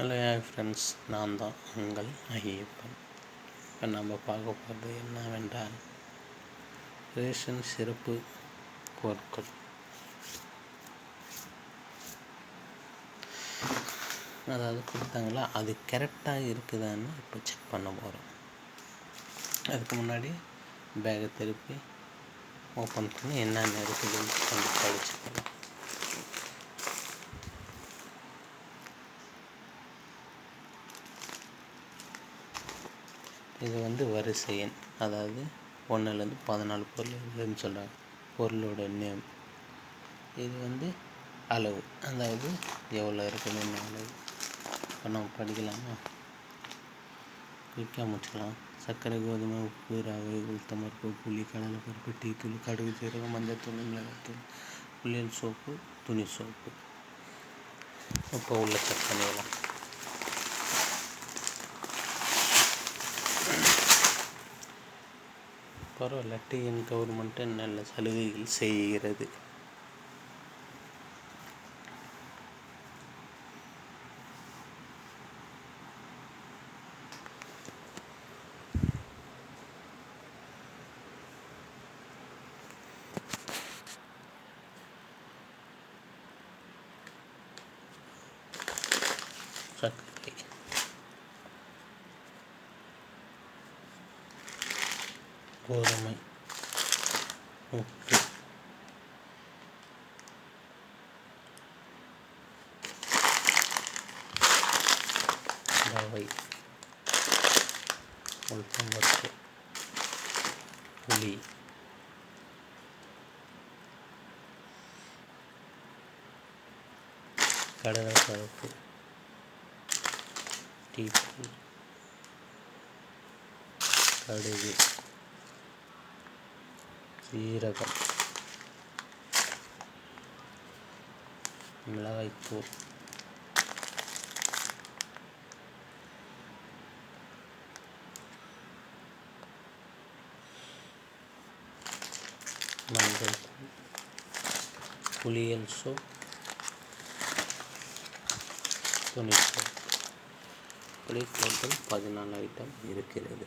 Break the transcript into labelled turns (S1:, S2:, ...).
S1: Hello friends, நான் தான் உங்கள் ஐயப்பன். இப்போ நம்ம பார்க்க போகிறது என்னவென்றால் ரேஷன் சிறப்பு பொருட்கள். அதாவது கொடுத்தாங்களா, அது கரெக்டாக இருக்குதான்னு இப்போ செக் பண்ண போகிறோம். அதுக்கு முன்னாடி பேக்கை திருப்பி ஓப்பன் பண்ணி என்னென்ன இருக்குதுன்னு கொஞ்சம் படிச்சுக்கலாம். இது வரிசை எண், அதாவது 1லேருந்து 14 பொருள் இருக்குதுன்னு சொல்கிறாங்க. பொருளோட நேம். இது அளவு, அதாவது எவ்வளோ இருக்குது என்ன அளவு. இப்போ நம்ம படிக்கலாமா? குயிக்காக முடிச்சுக்கலாம். சர்க்கரை, கோதுமை, உப்பு, ரவை, உளுத்தம்பருப்பு, புளி, கடலைப்பருப்பு, டீ தூள், கடுகு, சீரகம், மஞ்சள்தூள், மிளகாத்தூள், குளியல் சோப்பு, துணி சோப்பு. இப்போ உள்ள செக் பண்ணிடலாம். பரவாயில்ல, டிஎன் கவர்மெண்ட்டு நல்ல சலுகைகள் செய்கிறது. சர்க்கரை, கோதுமை, உப்பு, ரவை, உளுத்தம்பருப்பு, புளி, கடலைப்பருப்பு, டீ தூள், கடுகு, சீரகம், மிளகாய்த்தூள், மஞ்சள் தூள், குளியல் சோப், துணி சோப். இப்படி டோட்டல் 14 ஐட்டம் இருக்கிறது.